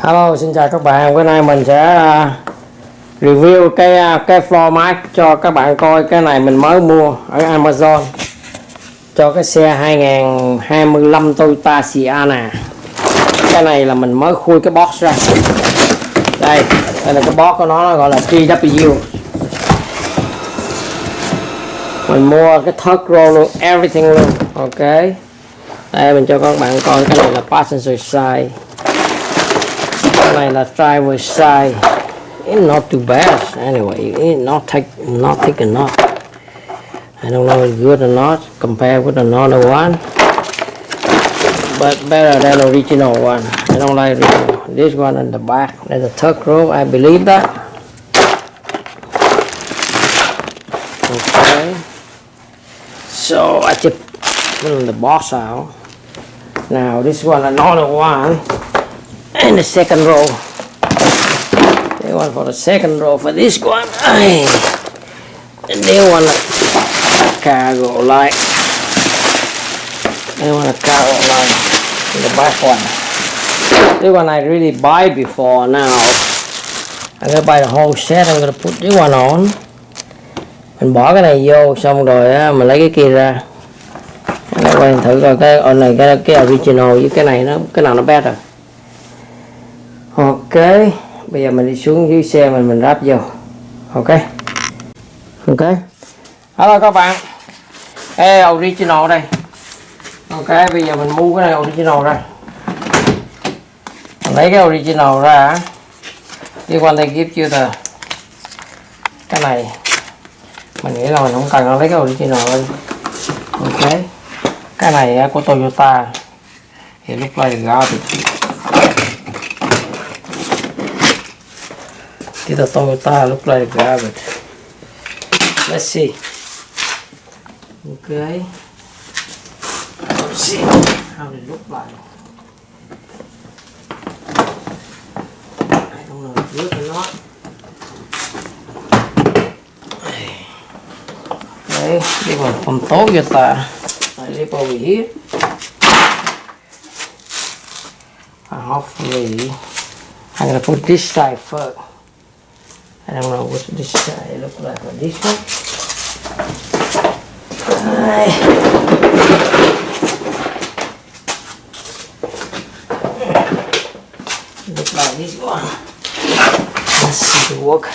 Hello, xin chào các bạn. Bữa nay mình sẽ review cái floor mat cho các bạn coi. Cái này mình mới mua ở Amazon cho cái xe 2025 Toyota Sienna. Cái này là mình mới khui cái box ra. Đây là cái box của nó gọi là TW. Mình mua cái thớt roll luôn, everything luôn. Ok. Đây mình cho các bạn coi, cái này là passenger side. Cái này là driver side. It's not too bad anyway. It's not thick enough. I don't know if it's good or not compared with another one, but better than the original one. I don't like original. This one in the back, there's a tuck roll. I believe that. Okay. So I just put the box out. Now this one, another one. And the second row. They want for the second row for this one. And they want a cargo light. They want a cargo light in the back one. This one I really buy before. Now I'm gonna buy the whole set. I'm gonna put this one on. Mình bỏ cái này vô xong rồi á, mình lấy cái kia ra. Để quay thử coi cái này cái original với cái này cái nào nó better. Ok, bây giờ mình đi xuống dưới xe mình ráp vô. Ok. Hello các bạn. Cái original đây. Ok, bây giờ mình mua cái này original ra. Mình lấy cái original ra. This one they give you the. Cái này mình nghĩ là mình không cần lấy cái original lên. Ok. Cái này của Toyota thì lúc này garbage. The Toyota look like garbage. Let's see. Okay. Let's see how they look like. I don't know if it's good or not. Okay, this one from Toyota. I live over here. And hopefully I'm gonna put this side first. I don't know what this side look like on this one. Look like this one. Let's see the work.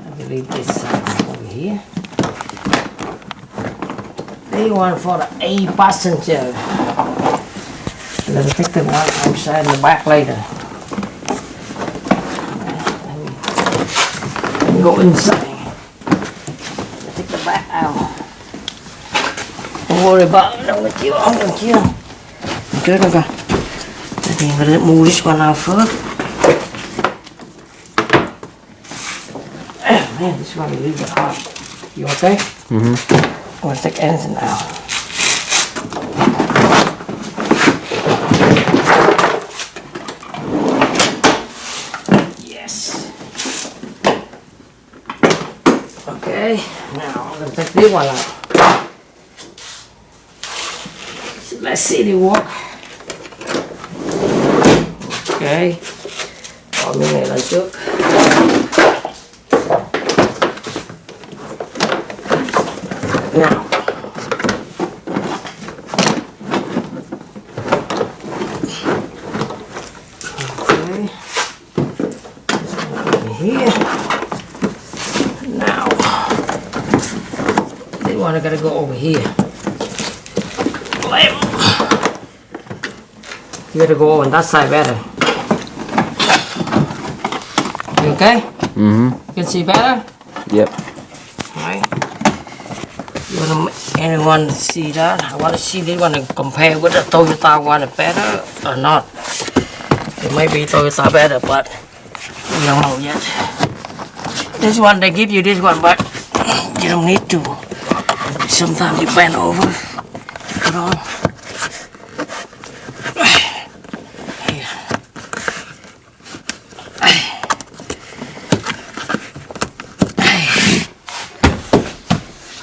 I believe this side is over here. This one for the A passenger. Let's take the one outside in the back later. Let me go inside. Take the back out. Don't worry about it. Don't chill. Good, okay. I think I'm gonna move this one out first. Man, this one is really hot. You okay? I'm gonna take anything out. Okay, now I'm gonna take this one out. So let's see the work. Okay, bỏ miếng này lên trước. Now, okay, over here. I gotta go over here. You gotta go on that side better. You okay? You can see better? Yep. Right. You wanna anyone see that? I wanna see this one and compare with the Toyota one better or not. It may be Toyota better, but we don't know yet. This one they give you this one, but you don't need to. Sometimes you bend over, put on. Here.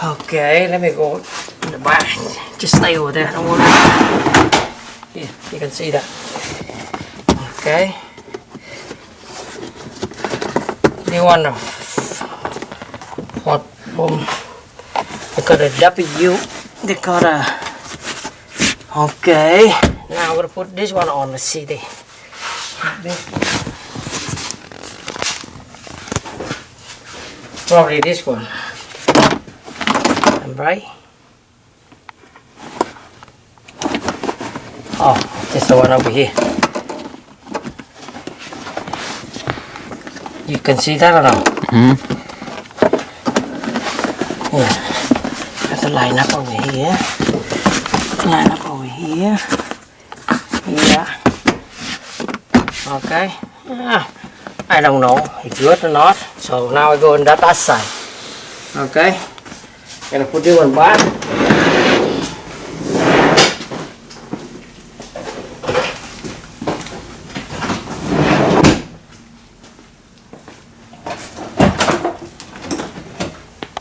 Okay, let me go in the back. Just stay over there, don't worry. Here, you can see that. Okay. You want to what boom? They got a W. They got a. Okay. Now I'm gonna put this one on the CD. Probably this one. And right. Oh, this is the one over here. You can see that or no? Mm-hmm. Yeah. Have to line up over here. Line up over here. Yeah. Okay. I don't know if good or not. So now I go on that side. Okay. Gonna put this one back.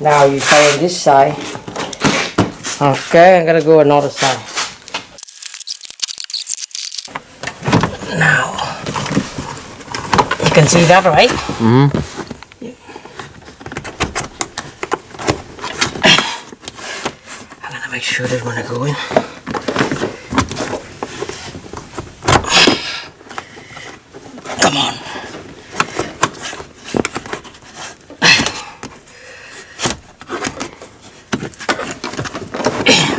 Now you stay on this side. Okay, I'm gonna go another side. Now you can see that, right? Mm-hmm. I'm gonna make sure that when I go in. Come on.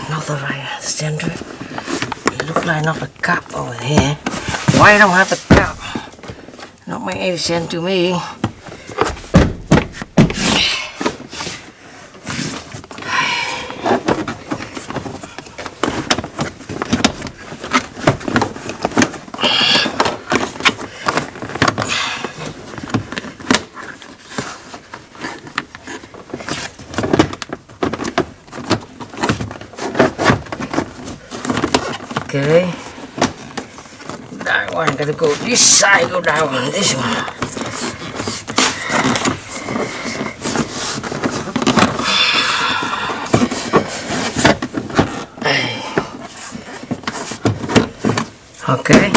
Another right center. It looks like not a cap over here. Why I don't have a cap? Not make any sense to me. Okay, that one gotta go this side, go down on this one. Okay,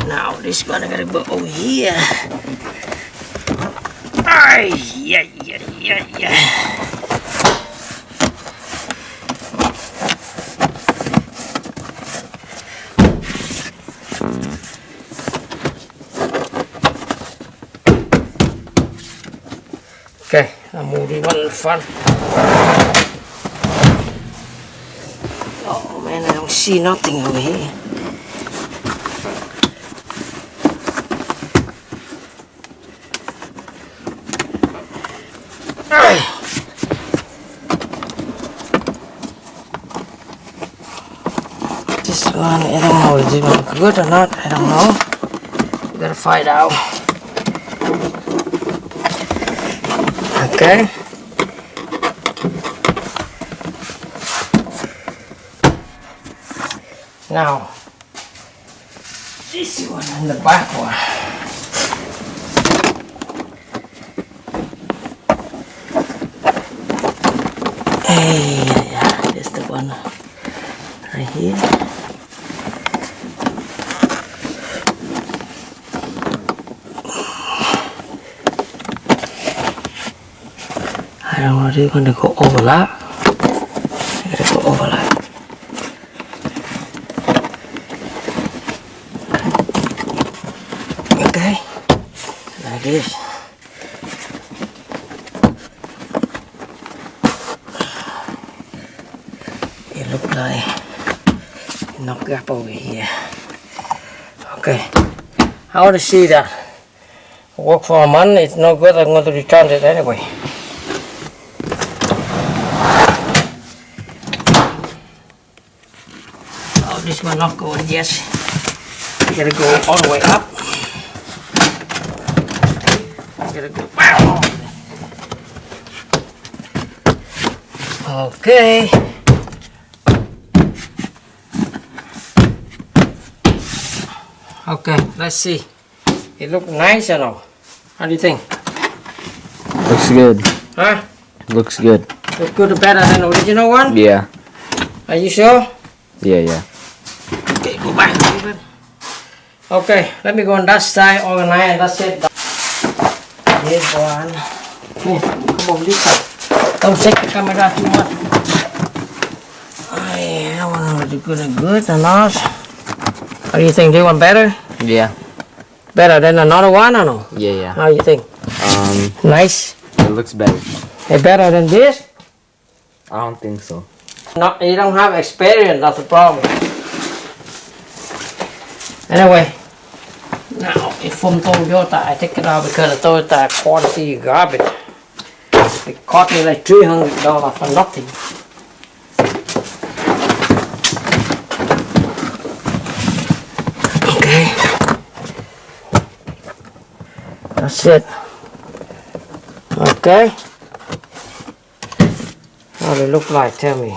now this one I gotta go over here. Yeah. Okay, I'll move this one in the front. Oh man, I don't see nothing over here. This one, I don't know, is it good or not? I don't know. We gotta find out. Okay. Now, this one and the back one. Hey, yeah, this is the one right here. I don't know, they're going to go overlap. I gotta go overlap. Okay, like this. It looks like no gap over here. Okay, I want to see that. Work for a month, it's no good, I'm going to return it anyway. This one not going, yes. You gotta go all the way up. You gotta go. Okay. Okay, let's see. It look nice or no? How do you think? Looks good. Huh? Looks good. Look good better than original one? Yeah. Are you sure? Yeah. Okay, go back a little bit. Okay, let me go on that side, organize, and that's it. This one. Here, come on, this side. Don't shake the camera too much. I want to do good and nice. How do you think? This one better? Yeah. Better than another one or no? Yeah. How you think? Nice. It looks better. Hey, better than this? I don't think so. No, you don't have experience, that's the problem. Anyway, now if from Toyota, I take it out because the Toyota quality is garbage. It cost me like $300 for nothing. Okay. That's it. Okay. How they look like, tell me.